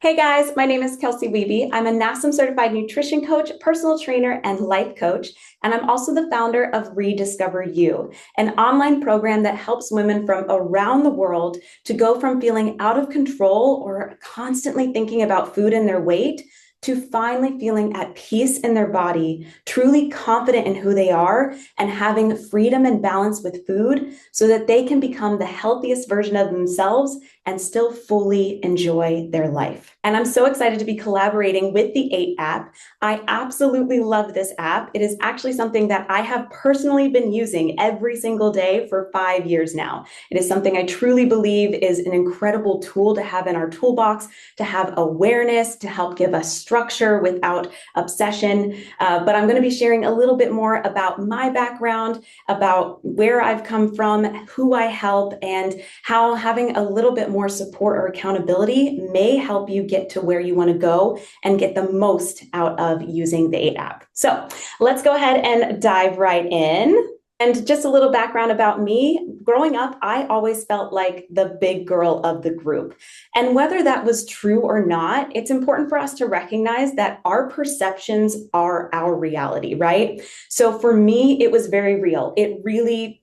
Hey guys, my name is Kelsey Wiebe. I'm a NASM certified nutrition coach, personal trainer, and life coach. And I'm also the founder of Rediscover You, an online program that helps women from around the world to go from feeling out of control or constantly thinking about food and their weight to finally feeling at peace in their body, truly confident in who they are, and having freedom and balance with food so that they can become the healthiest version of themselves and still fully enjoy their life. And I'm so excited to be collaborating with the 8 app. I absolutely love this app. It is actually something that I have personally been using every single day for 5 years now. It is something I truly believe is an incredible tool to have in our toolbox, to have awareness, to help give us structure without obsession. But I'm going to be sharing a little bit more about my background, about where I've come from, who I help, and how having a little bit more support or accountability may help you get to where you want to go and get the most out of using the 8 app. So let's go ahead and dive right in. And just a little background about me. Growing up, I always felt like the big girl of the group. And whether that was true or not, it's important for us to recognize that our perceptions are our reality, right? So for me, it was very real.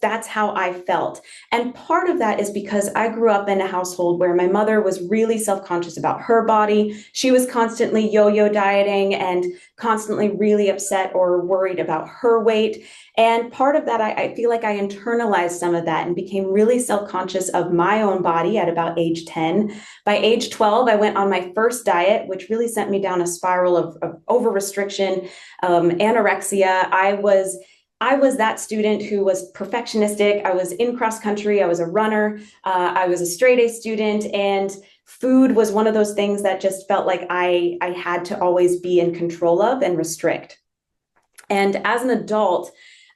That's how I felt. And part of that is because I grew up in a household where my mother was really self-conscious about her body. She was constantly yo-yo dieting and constantly really upset or worried about her weight. And part of that, I feel like I internalized some of that and became really self-conscious of my own body at about age 10. By age 12, I went on my first diet, which really sent me down a spiral of over-restriction, anorexia. I was that student who was perfectionistic. I was in cross country. I was a runner. I was a straight A student, and food was one of those things that just felt like I had to always be in control of and restrict. And as an adult,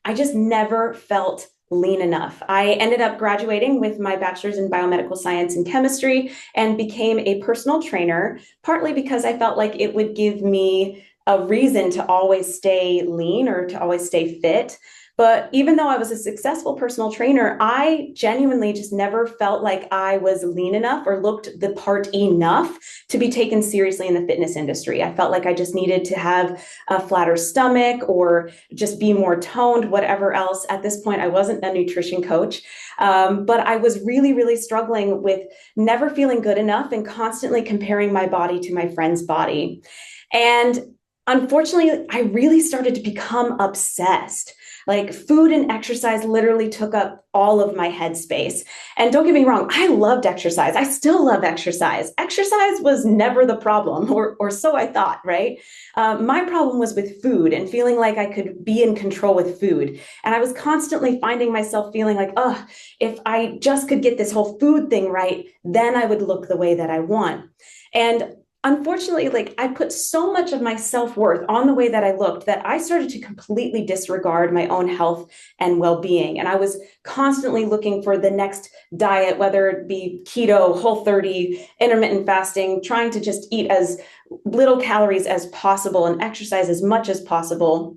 I just never felt lean enough. I ended up graduating with my bachelor's in biomedical science and chemistry and became a personal trainer, partly because I felt like it would give me a reason to always stay lean or to always stay fit. But even though I was a successful personal trainer, I genuinely just never felt like I was lean enough or looked the part enough to be taken seriously in the fitness industry. I felt like I just needed to have a flatter stomach or just be more toned, whatever else. At this point, I wasn't a nutrition coach, but I was really, really struggling with never feeling good enough and constantly comparing my body to my friend's body. And unfortunately, I really started to become obsessed. Like food and exercise literally took up all of my headspace. And don't get me wrong, I loved exercise. I still love exercise. Exercise was never the problem, or so I thought, right? My problem was with food and feeling like I could be in control with food. And I was constantly finding myself feeling like, oh, if I just could get this whole food thing right, then I would look the way that I want. And unfortunately, like I put so much of my self-worth on the way that I looked that I started to completely disregard my own health and well-being. And I was constantly looking for the next diet, whether it be keto, Whole30, intermittent fasting, trying to just eat as little calories as possible and exercise as much as possible.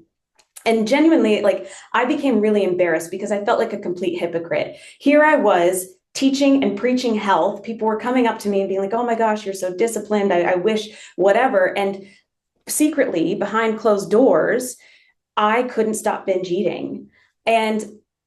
And genuinely, like I became really embarrassed because I felt like a complete hypocrite. Here I was teaching and preaching health. People were coming up to me and being like, oh my gosh, you're so disciplined. I wish whatever. And secretly behind closed doors, I couldn't stop binge eating. And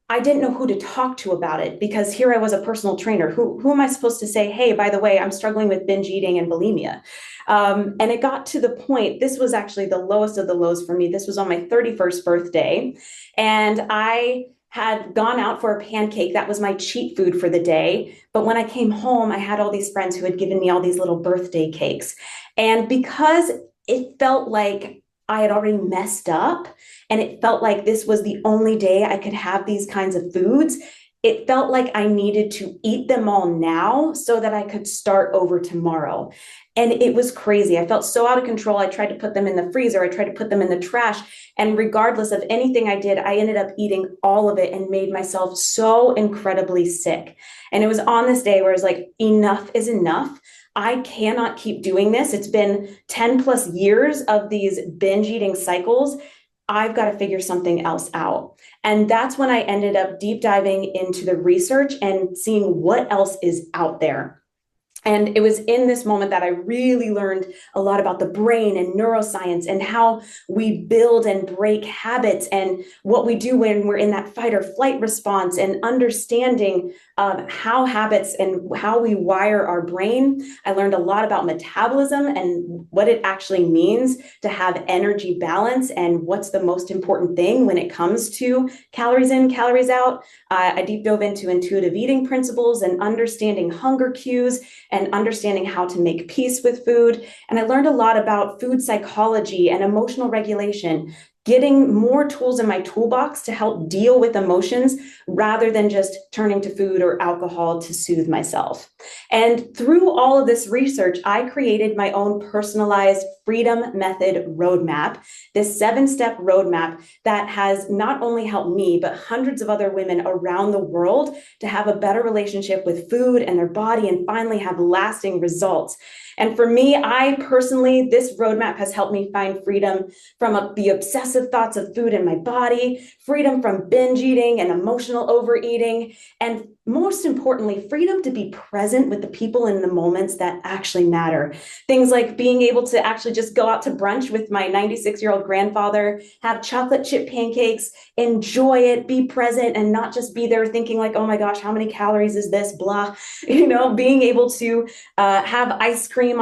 I didn't know who to talk to about it because here I was a personal trainer. Who am I supposed to say, hey, by the way, I'm struggling with binge eating and bulimia. And it got to the point, this was actually the lowest of the lows for me. This was on my 31st birthday. And I had gone out for a pancake. That was my cheat food for the day. But when I came home, I had all these friends who had given me all these little birthday cakes. And because it felt like I had already messed up and it felt like this was the only day I could have these kinds of foods, it felt like I needed to eat them all now so that I could start over tomorrow. And it was crazy. I felt so out of control. I tried to put them in the freezer. I tried to put them in the trash. And regardless of anything I did, I ended up eating all of it and made myself so incredibly sick. And it was on this day where I was like, enough is enough. I cannot keep doing this. It's been 10 plus years of these binge eating cycles. I've got to figure something else out. And that's when I ended up deep diving into the research and seeing what else is out there. And it was in this moment that I really learned a lot about the brain and neuroscience and how we build and break habits and what we do when we're in that fight or flight response, and understanding how habits and how we wire our brain. I learned a lot about metabolism and what it actually means to have energy balance and what's the most important thing when it comes to calories in, calories out. I deep dove into intuitive eating principles and understanding hunger cues and understanding how to make peace with food. And I learned a lot about food psychology and emotional regulation, getting more tools in my toolbox to help deal with emotions rather than just turning to food or alcohol to soothe myself. And through all of this research, I created my own personalized Freedom Method roadmap, this 7-step roadmap that has not only helped me, but hundreds of other women around the world to have a better relationship with food and their body and finally have lasting results. And for me, I personally, this roadmap has helped me find freedom from the obsessive thoughts of food in my body, freedom from binge eating and emotional overeating, and most importantly, freedom to be present with the people in the moments that actually matter. Things like being able to actually just go out to brunch with my 96-year-old grandfather, have chocolate chip pancakes, enjoy it, be present, and not just be there thinking like, oh my gosh, how many calories is this, blah. Being able to have ice cream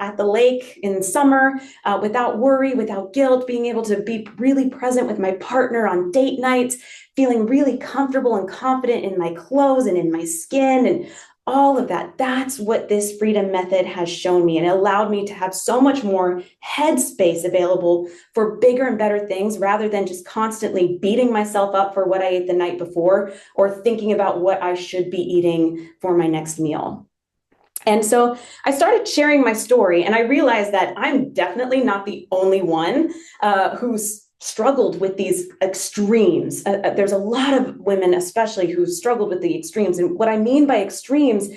at the lake in summer without worry, without guilt, being able to be really present with my partner on date nights, feeling really comfortable and confident in my clothes and in my skin and all of that. That's what this Freedom Method has shown me, and it allowed me to have so much more headspace available for bigger and better things rather than just constantly beating myself up for what I ate the night before or thinking about what I should be eating for my next meal. And so I started sharing my story, and I realized that I'm definitely not the only one who's struggled with these extremes. There's a lot of women, especially, who struggled with the extremes. And what I mean by extremes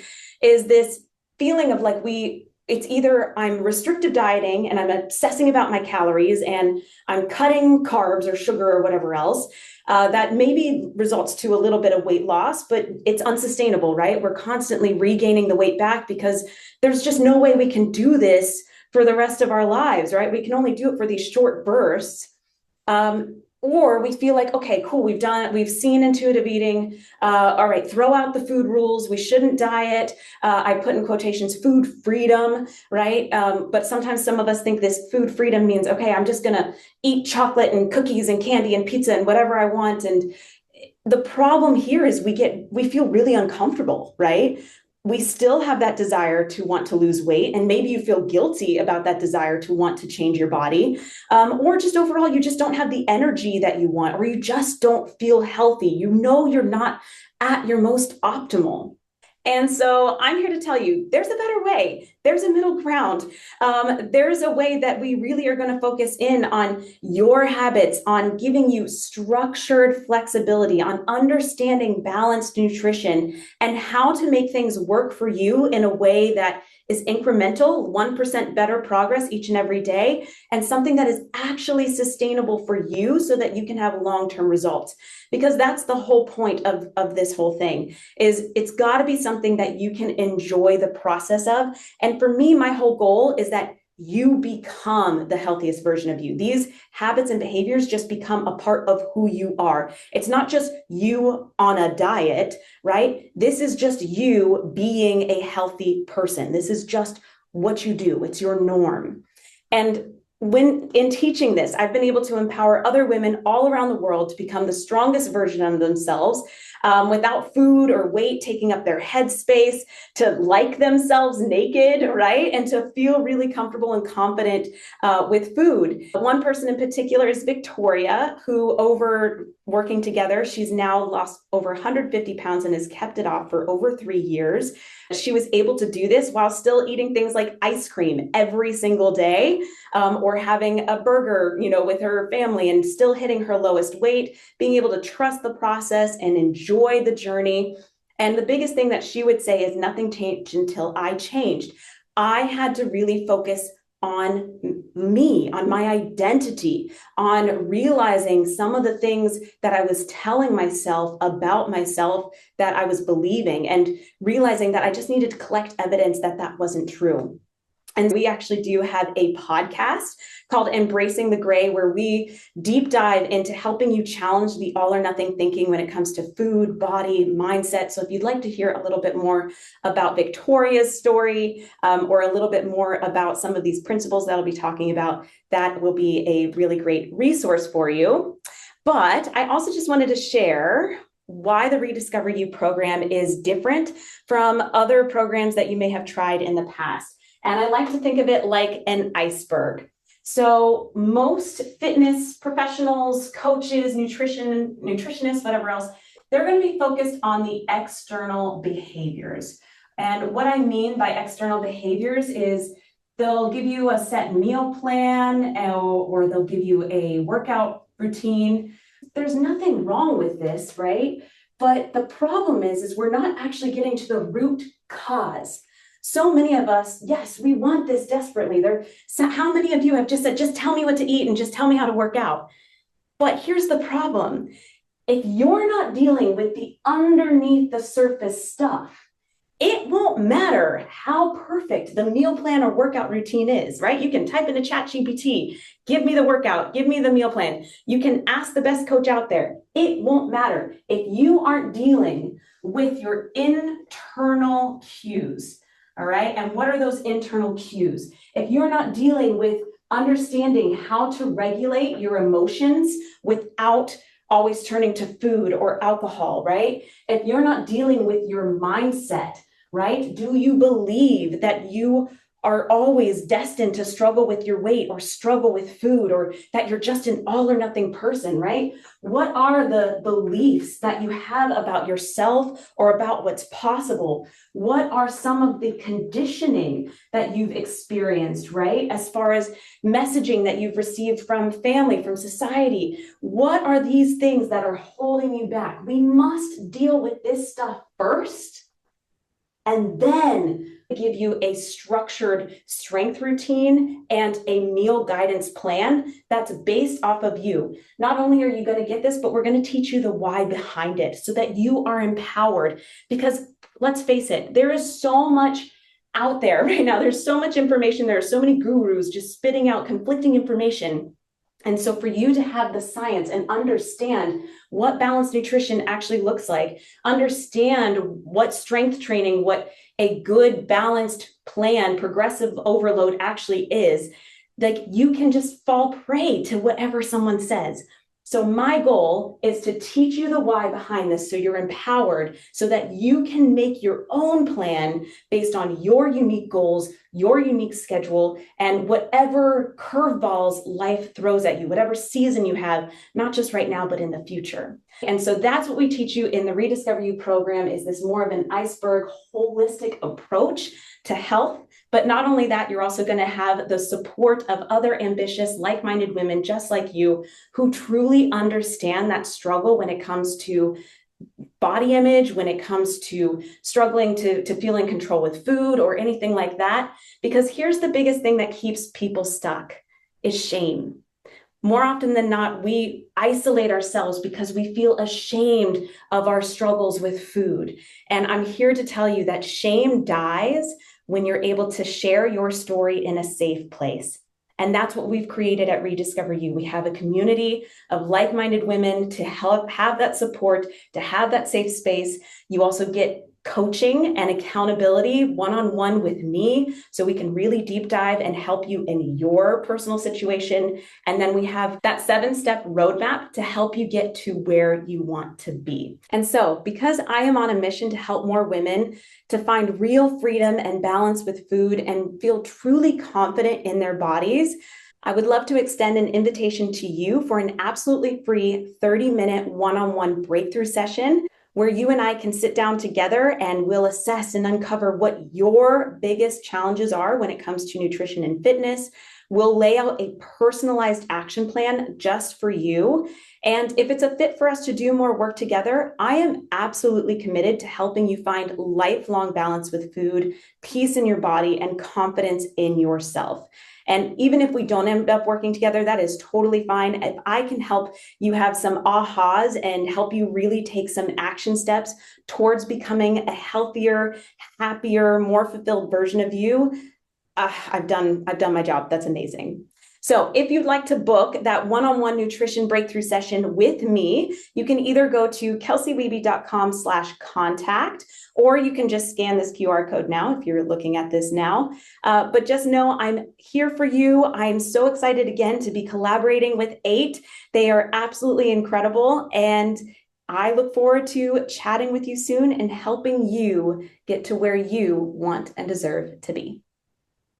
is this feeling of like it's either I'm restrictive dieting and I'm obsessing about my calories and I'm cutting carbs or sugar or whatever else. That maybe results to a little bit of weight loss, but it's unsustainable, right? We're constantly regaining the weight back because there's just no way we can do this for the rest of our lives, right? We can only do it for these short bursts. Or we feel like, okay, cool, we've seen intuitive eating. All right, throw out the food rules. We shouldn't diet. I put in quotations, food freedom, right? But sometimes some of us think this food freedom means, okay, I'm just gonna eat chocolate and cookies and candy and pizza and whatever I want. And the problem here is we feel really uncomfortable, right? We still have that desire to want to lose weight, and maybe you feel guilty about that desire to want to change your body, or just overall you just don't have the energy that you want, or you just don't feel healthy. You're not at your most optimal. And so I'm here to tell you there's a better way. There's a middle ground. There's a way that we really are going to focus in on your habits, on giving you structured flexibility, on understanding balanced nutrition, and how to make things work for you in a way that is incremental, 1% better progress each and every day, and something that is actually sustainable for you so that you can have long-term results. Because that's the whole point of this whole thing, is it's got to be something that you can enjoy the process of. And for me, my whole goal is that you become the healthiest version of you. These habits and behaviors just become a part of who you are. It's not just you on a diet, right? This is just you being a healthy person. This is just what you do. It's your norm. And when in teaching this, I've been able to empower other women all around the world to become the strongest version of themselves, without food or weight taking up their headspace, to like themselves naked, right? And to feel really comfortable and confident with food. One person in particular is Victoria, who over working together, she's now lost over 150 pounds and has kept it off for over 3 years. She was able to do this while still eating things like ice cream every single day, or having a burger, with her family, and still hitting her lowest weight, being able to trust the process and enjoy the journey. And the biggest thing that she would say is nothing changed until I changed. I had to really focus on me, on my identity, on realizing some of the things that I was telling myself about myself that I was believing, and realizing that I just needed to collect evidence that that wasn't true. And we actually do have a podcast called Embracing the Gray, where we deep dive into helping you challenge the all or nothing thinking when it comes to food, body, mindset. So if you'd like to hear a little bit more about Victoria's story, or a little bit more about some of these principles that I'll be talking about, that will be a really great resource for you. But I also just wanted to share why the Rediscover You program is different from other programs that you may have tried in the past. And I like to think of it like an iceberg. So most fitness professionals, coaches, nutritionists, whatever else, they're going to be focused on the external behaviors. And what I mean by external behaviors is they'll give you a set meal plan, or they'll give you a workout routine. There's nothing wrong with this, right? But the problem is we're not actually getting to the root cause. So many of us, yes, we want this desperately. How many of you have just said, just tell me what to eat and just tell me how to work out? But here's the problem. If you're not dealing with the underneath the surface stuff, it won't matter how perfect the meal plan or workout routine is, right? You can type into ChatGPT, give me the workout, give me the meal plan. You can ask the best coach out there. It won't matter if you aren't dealing with your internal cues. All right. And what are those internal cues? If you're not dealing with understanding how to regulate your emotions without always turning to food or alcohol, right? If you're not dealing with your mindset, right? Do you believe that you are always destined to struggle with your weight or struggle with food, or that you're just an all or nothing person, right? What are the beliefs that you have about yourself or about what's possible? What are some of the conditioning that you've experienced, right? As far as messaging that you've received from family, from society, what are these things that are holding you back? We must deal with this stuff first, and then give you a structured strength routine and a meal guidance plan that's based off of you. Not only are you going to get this, but we're going to teach you the why behind it so that you are empowered. Because let's face it, there is so much out there right now. There's so much information. There are so many gurus just spitting out conflicting information. And so for you to have the science and understand what balanced nutrition actually looks like, understand what strength training, what a good balanced plan, progressive overload actually is, like you can just fall prey to whatever someone says. So my goal is to teach you the why behind this so you're empowered, so that you can make your own plan based on your unique goals, your unique schedule, and whatever curveballs life throws at you, whatever season you have, not just right now, but in the future. And so that's what we teach you in the Rediscover You program, is this more of an iceberg, holistic approach to health. But not only that, you're also going to have the support of other ambitious, like-minded women just like you, who truly understand that struggle when it comes to body image, when it comes to struggling to feel in control with food or anything like that. Because here's the biggest thing that keeps people stuck is shame. More often than not, we isolate ourselves because we feel ashamed of our struggles with food. And I'm here to tell you that shame dies when you're able to share your story in a safe place. And that's what we've created at Rediscover You. We have a community of like-minded women to help have that support, to have that safe space. You also get coaching and accountability one-on-one with me, so we can really deep dive and help you in your personal situation. And then we have that 7-step roadmap to help you get to where you want to be. And so, because I am on a mission to help more women to find real freedom and balance with food and feel truly confident in their bodies, I would love to extend an invitation to you for an absolutely free 30-minute one-on-one breakthrough session, where you and I can sit down together and we'll assess and uncover what your biggest challenges are when it comes to nutrition and fitness, We'll lay out a personalized action plan just for you. And if it's a fit for us to do more work together, I am absolutely committed to helping you find lifelong balance with food, peace in your body, and confidence in yourself. And even if we don't end up working together, that is totally fine. If I can help you have some ahas and help you really take some action steps towards becoming a healthier, happier, more fulfilled version of you, I've done my job. That's amazing. So if you'd like to book that one-on-one nutrition breakthrough session with me, you can either go to kelseywiebe.com/contact, or you can just scan this QR code now if you're looking at this now. But just know I'm here for you. I'm so excited again to be collaborating with 8. They are absolutely incredible. And I look forward to chatting with you soon and helping you get to where you want and deserve to be.